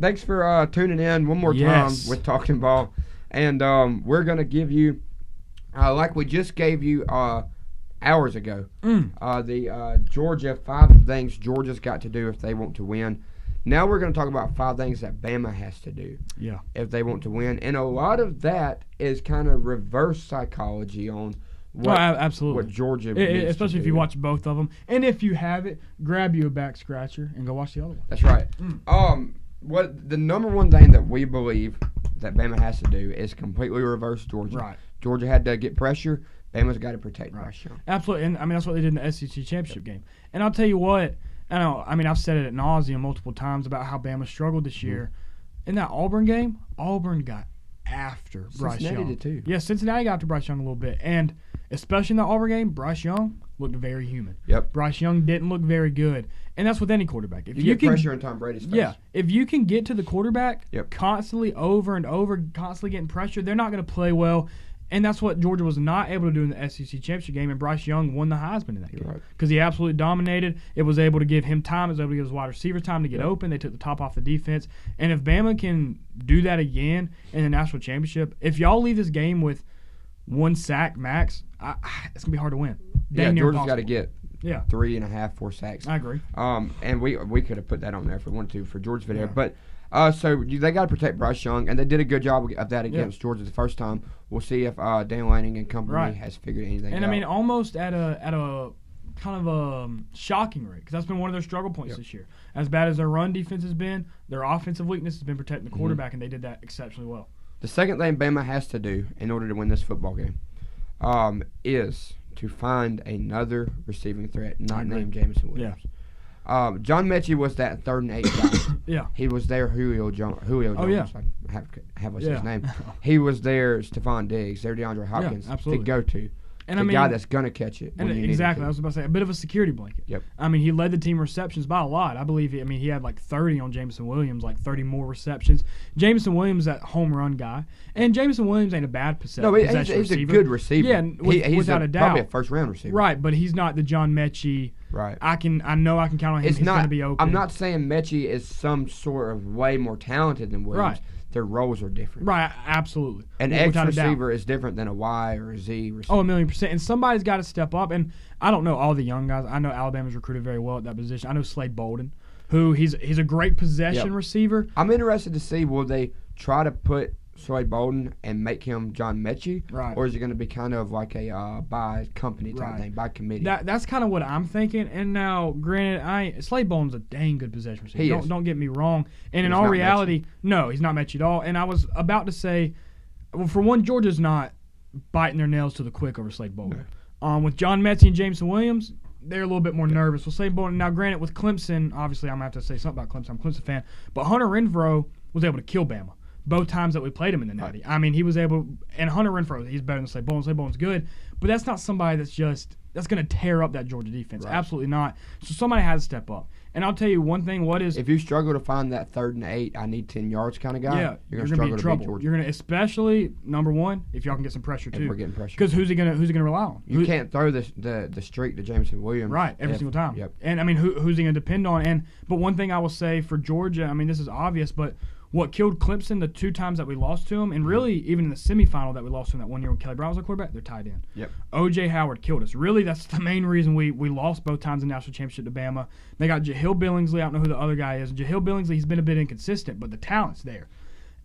thanks for tuning in one more time with Talking Ball. And we're going to give you, like we just gave you hours ago, the Georgia 5 things Georgia's got to do if they want to win. Now we're going to talk about 5 things that Bama has to do if they want to win. And a lot of that is kind of reverse psychology on what Georgia needs especially to if do. you watch both of them. And if you have it, grab you a back scratcher and go watch the other one. That's right. What the number one thing that we believe that Bama has to do is completely reverse Georgia. Right. Georgia had to get pressure. Bama's got to protect Bryce Young. Absolutely. And, I mean, that's what they did in the SEC championship game. And I'll tell you what, I've said it ad nauseum multiple times about how Bama struggled this year. In that Auburn game, Auburn got after Bryce Young. Cincinnati did too. Yeah, Cincinnati got after Bryce Young a little bit. And especially in the Auburn game, Bryce Young looked very human. Yep. Bryce Young didn't look very good. And that's with any quarterback. If you get pressure in Tom Brady's face. Yeah. If you can get to the quarterback constantly over and over, constantly getting pressure, they're not going to play well. And that's what Georgia was not able to do in the SEC championship game, and Bryce Young won the Heisman in that game because he absolutely dominated. It was able to give him time. It was able to give his wide receivers time to get open. They took the top off the defense. And if Bama can do that again in the national championship, if y'all leave this game with 1 sack max, it's going to be hard to win. Georgia's got to get 3.5, 4 sacks. I agree. And we could have put that on there if we wanted to for Georgia's video. But so they got to protect Bryce Young, and they did a good job of that against Georgia the first time. We'll see if Dan Lanning and company has figured anything out. And I mean, almost at a kind of a shocking rate, because that's been one of their struggle points this year. As bad as their run defense has been, their offensive weakness has been protecting the quarterback, and they did that exceptionally well. The second thing Bama has to do in order to win this football game is to find another receiving threat, not named Jameson Williams. John Mechie was that 3rd and 8 guy. He was there. Julio Jones. I have what's his name. He was there. Stephon Diggs. There, DeAndre Hopkins to go to. And the guy that's gonna catch it. And exactly, I was about to say a bit of a security blanket. Yep. I mean, he led the team receptions by a lot. I believe. He had like 30 on Jameson Williams, like 30 more receptions. Jameson Williams, that home run guy, and Jameson Williams ain't a bad possession. No, he's a good receiver. Yeah, he's without a doubt, probably a first-round receiver. Right, but he's not the John Mechie. Right. I know I can count on him. He's going to be open. I'm not saying Mechie is some sort of way more talented than Williams. Right. Their roles are different. Right, absolutely. An X receiver is different than a Y or a Z receiver. Oh, 1,000,000%. And somebody's got to step up. And I don't know all the young guys. I know Alabama's recruited very well at that position. I know Slade Bolden, who he's a great possession receiver. I'm interested to see, will they try to put Slade Bolden and make him John Mechie? Right. Or is it going to be kind of like a by company type thing, by committee? That's kind of what I'm thinking. And now, granted, Slade Bolden's a dang good possession receiver. Don't get me wrong. And in all reality, no, he's not Mechie at all. And I was about to say, well, for one, Georgia's not biting their nails to the quick over Slade Bolden. No. With John Mechie and Jameson Williams, they're a little bit more nervous. With Slade Bolden, now granted, with Clemson, obviously I'm going to have to say something about Clemson. I'm a Clemson fan. But Hunter Renfrow was able to kill Bama both times that we played him in the Natty. I mean, he was able – and Hunter Renfrow, he's better than Slade Bolden. Slade Bolden's good. But that's not somebody that's going to tear up that Georgia defense. Right. Absolutely not. So somebody has to step up. And I'll tell you one thing, if you struggle to find that 3rd and 8, I need 10 yards kind of guy, you're going to be in trouble. You're going to, especially, number one, if y'all can get some pressure too. If we're getting pressure. Because who's he going to rely on? You can't throw the streak to Jameson Williams. Right, every single time. Yep. And, I mean, who's he going to depend on? But one thing I will say for Georgia, I mean, this is obvious, but what killed Clemson the 2 times that we lost to them, and really even in the semifinal that we lost to them that 1 year when Kelly Brown was our quarterback, they're tied in. Yep. O.J. Howard killed us. Really, that's the main reason we lost both times in the national championship to Bama. They got Jahill Billingsley. I don't know who the other guy is. Jahill Billingsley, he's been a bit inconsistent, but the talent's there.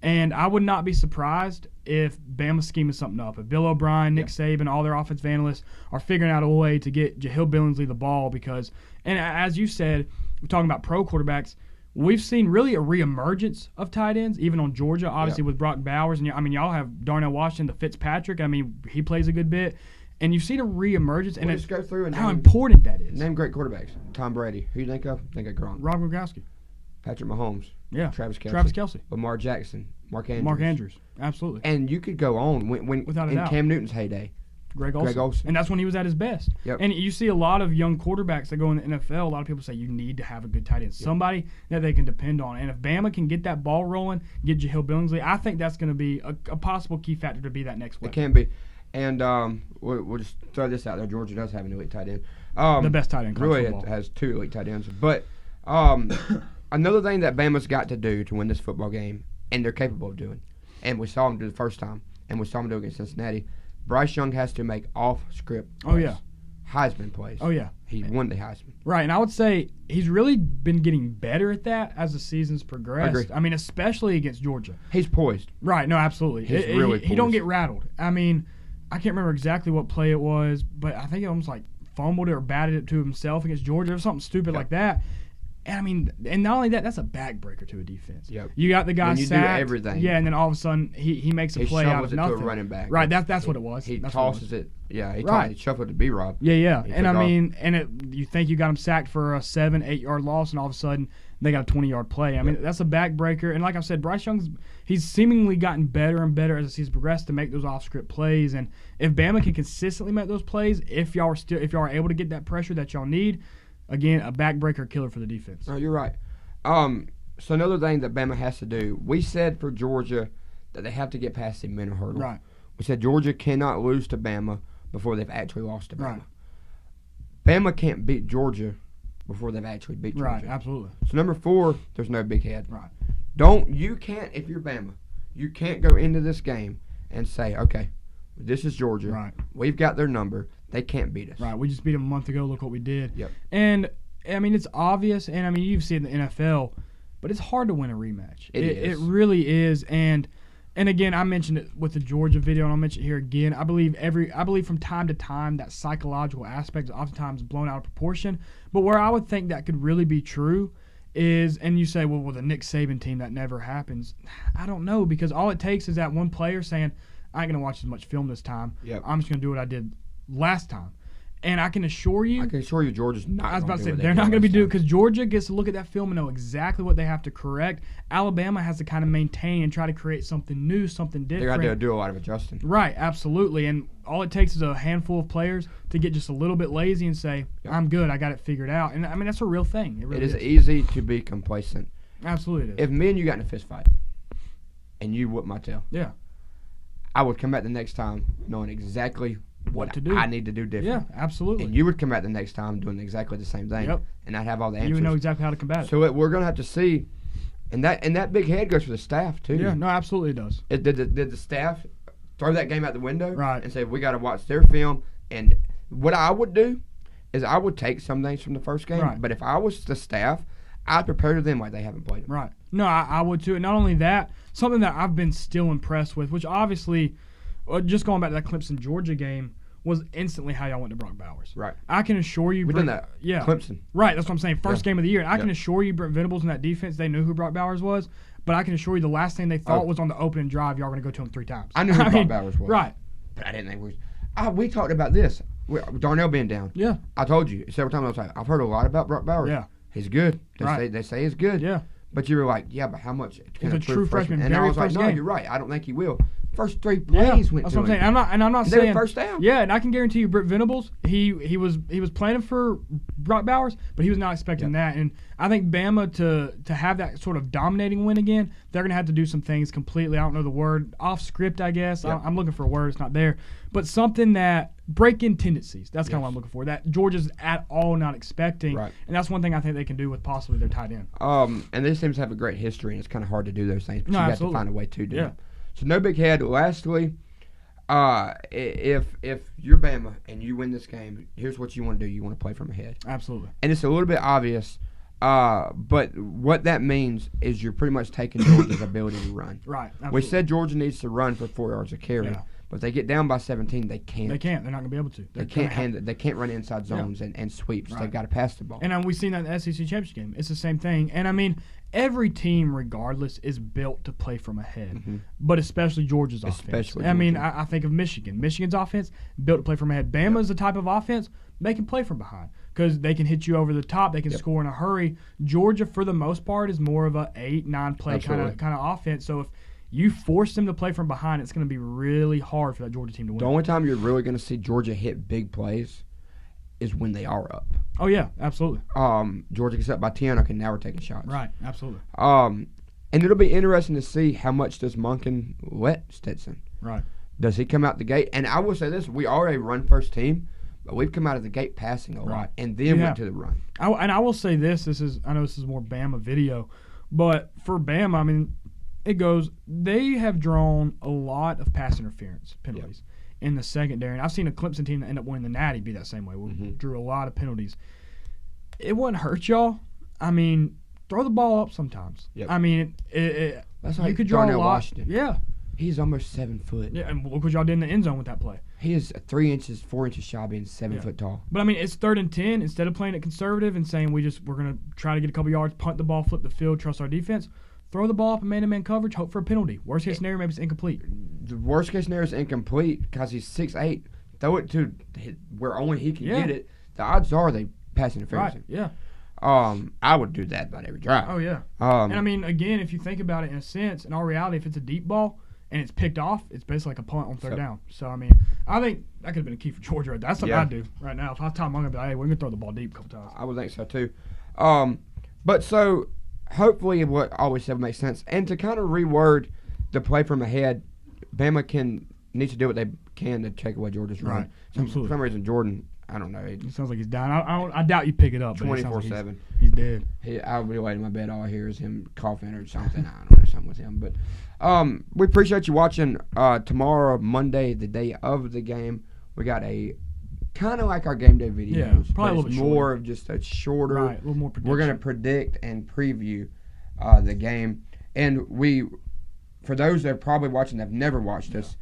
And I would not be surprised if Bama's scheming something up. If Bill O'Brien, Nick Saban, all their offensive analysts are figuring out a way to get Jahill Billingsley the ball because, and as you said, we're talking about pro quarterbacks, we've seen really a reemergence of tight ends, even on Georgia, obviously with Brock Bowers. And I mean, y'all have Darnell Washington, the Fitzpatrick. I mean, he plays a good bit. And you've seen a reemergence, and just go through and how important that is. Name great quarterbacks. Tom Brady. Who you think of? Think of Gronk. Rob Gronkowski. Patrick Mahomes. Yeah. Travis Kelce. Lamar Lamar Jackson. Mark Andrews. Absolutely. And you could go on when without a doubt. Cam Newton's heyday. Greg Olsen. And that's when he was at his best. Yep. And you see a lot of young quarterbacks that go in the NFL, a lot of people say you need to have a good tight end, somebody that they can depend on. And if Bama can get that ball rolling, get Jahill Billingsley, I think that's going to be a possible key factor to be that next weapon. It can be. And we'll just throw this out there. Georgia does have an elite tight end. The best tight end. Really, it has 2 elite tight ends. But another thing that Bama's got to do to win this football game, and they're capable of doing, and we saw them do the first time, and we saw them do it against Cincinnati, Bryce Young has to make off-script plays. Oh, yeah. Heisman plays. Oh, yeah. He won the Heisman. Right, and I would say he's really been getting better at that as the season's progressed. Agreed. I mean, especially against Georgia. He's poised. Right, no, absolutely. He's really he don't get rattled. I mean, I can't remember exactly what play it was, but I think it almost like fumbled it or batted it to himself against Georgia or something stupid like that. And I mean, and not only that, that's a backbreaker to a defense. Yep. You got the guy when you sacked. do everything. Yeah, and then all of a sudden he makes a play out of nothing. To a running back. Right, that's what it was. He that's tosses it. Yeah, he shuffled it to B-Rob. Yeah. And I mean, you think you got him sacked for a 7-8 yard loss, and all of a sudden they got a 20-yard play. I mean, that's a backbreaker. And like I said, Bryce he's seemingly gotten better and better as the season progressed to make those off-script plays. And if Bama can consistently make those plays, if y'all are able to get that pressure that y'all need, again, a backbreaker killer for the defense. Oh, you're right. So another thing that Bama has to do, we said for Georgia that they have to get past the mental hurdle. Right. We said Georgia cannot lose to Bama before they've actually lost to Bama. Right. Bama can't beat Georgia before they've actually beat Georgia. Right, absolutely. So number 4, there's no big head. Right. If you're Bama, you can't go into this game and say, okay, this is Georgia. Right. We've got their number. They can't beat us. Right. We just beat them a month ago. Look what we did. Yep. And I mean, it's obvious, and I mean, you've seen it in the NFL, but it's hard to win a rematch. It really is. And again, I mentioned it with the Georgia video, and I'll mention it here again. I believe from time to time that psychological aspect is oftentimes blown out of proportion. But where I would think that could really be true is, and you say, well, with a Nick Saban team, that never happens. I don't know, because all it takes is that one player saying, I ain't going to watch as much film this time. Yep. I'm just going to do what I did last time. And I can assure you Georgia's not. I was about to say they're not going to be doing, because Georgia gets to look at that film and know exactly what they have to correct. Alabama has to kind of maintain and try to create something new, something different. They got to do a lot of adjusting. Right, absolutely. And all it takes is a handful of players to get just a little bit lazy and say, I'm good, I got it figured out. And I mean, that's a real thing. It is easy to be complacent. Absolutely it is. If me and you got in a fist fight and you whooped my tail, yeah, I would come back the next time knowing exactly what to do. I need to do different. Yeah, absolutely. And you would come back the next time doing exactly the same thing. Yep. And I'd have all the answers. You would know exactly how to combat it. So we're going to have to see. And that big head goes for the staff, too. Yeah, no, absolutely it does. Did the staff throw that game out the window? Right. And say, we got to watch their film. And what I would do is I would take some things from the first game. Right. But if I was the staff, I'd prepare them like they haven't played them. Right. No, I would, too. And not only that, something that I've been still impressed with, which obviously, just going back to that Clemson-Georgia game, was instantly how y'all went to Brock Bowers. Right. I can assure you. We've done that. Yeah. Clemson. Right. That's what I'm saying. First game of the year. And I can assure you, Brent Venables and that defense, they knew who Brock Bowers was. But I can assure you the last thing they thought was on the opening drive, y'all were going to go to him 3 times. I knew who Brock Bowers was. Right. But I didn't think we was. We talked about this. Darnell being down. Yeah. I told you several times. I was like, I've heard a lot about Brock Bowers. Yeah. He's good. Right. They say he's good. Yeah. But you were like, yeah, but how much? He's a true freshman. And I was like, no, game. you're right. I don't think he will. First 3 plays went that's to what I'm him. saying. I'm not saying first down. Yeah, and I can guarantee you, Brent Venables, he was planning for Brock Bowers, but he was not expecting that. And I think Bama to have that sort of dominating win again, they're gonna have to do some things completely. I don't know the word, off script, I guess. Yep. I'm looking for a word. It's not there, but something that break-in tendencies. That's kind of what I'm looking for. That Georgia's at all not expecting, right. And that's one thing I think they can do with possibly their tight end. And these teams have a great history, and it's kind of hard to do those things, but you have to find a way to do it. So no big head. Lastly, if you're Bama and you win this game, here's what you want to do. You want to play from ahead. Absolutely. And it's a little bit obvious, but what that means is you're pretty much taking Georgia's ability to run. Right. Absolutely. We said Georgia needs to run for 4 yards a carry. Yeah. But if they get down by 17, they can't. They can't. They're not going to be able to. They can't run inside zones and sweeps. Right. They've got to pass the ball. And we've seen that in the SEC championship game. It's the same thing. And I mean, every team, regardless, is built to play from ahead. But especially Georgia's offense. I mean, I think of Michigan. Michigan's offense built to play from ahead. Bama's the type of offense they can play from behind because they can hit you over the top. They can score in a hurry. Georgia, for the most part, is more of a 8-9 play kind of offense. So if you force them to play from behind, it's going to be really hard for that Georgia team to win. The only time you're really going to see Georgia hit big plays is when they are up. Oh, yeah, absolutely. Georgia gets up by 10, okay, now we're taking shots. Right, absolutely. And it'll be interesting to see how much does Monken let Stetson. Right. Does he come out the gate? And I will say this, we are a run-first team, But we've come out of the gate passing a lot and then went to the run. I will say this. I know this is more Bama video, but for Bama, I mean, it goes. They have drawn a lot of pass interference penalties in the secondary. And I've seen a Clemson team that end up winning the Natty be that same way. We drew a lot of penalties. It wouldn't hurt y'all. I mean, throw the ball up sometimes. Yep. I mean, that's like you could draw Darnell a lot. Washington. Yeah. He's almost 7 foot. Yeah, and look what y'all did in the end zone with that play. He is 3 inches, 4 inches shy of being 7 foot tall. But I mean, it's 3rd and 10. Instead of playing it conservative and saying we're gonna try to get a couple yards, punt the ball, flip the field, trust our defense, throw the ball up in man-to-man coverage, hope for a penalty. Worst case scenario, maybe it's incomplete. The worst case scenario is incomplete because he's 6'8". Throw it to where only he can get it. The odds are they pass interference. Right. Yeah. I would do that about every drive. Oh yeah. And I mean, again, if you think about it in a sense, in all reality, if it's a deep ball and it's picked off, it's basically like a punt on 3rd down. So, I mean, I think that could have been a key for Georgia right there. That's something I'd do right now. If I was Tom, I'm going to be like, hey, we're going to throw the ball deep a couple times. I would think so, too. But so, hopefully what I always said makes sense. And to kind of reword the play from ahead, Bama needs to do what they can to take away Georgia's run. Right. Absolutely. For some reason, Jordan, I don't know. It sounds like he's dying. I doubt you pick it up. 24/7. He's dead. I'll be laying in my bed. All I hear is him coughing or something. I don't know, something with him. But we appreciate you watching. Tomorrow, Monday, the day of the game, we got a kind of like our game day videos. Yeah, probably a little bit more of just a shorter. Right, a little more prediction. We're going to predict and preview the game. And for those that are probably watching that have never watched us,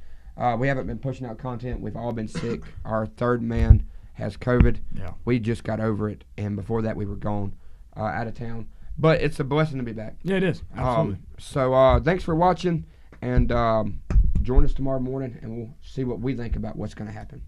we haven't been pushing out content. We've all been sick. Our third man has COVID. Yeah. We just got over it, and before that we were gone out of town. But it's a blessing to be back. Yeah, it is. Absolutely. So thanks for watching, and join us tomorrow morning, and we'll see what we think about what's going to happen.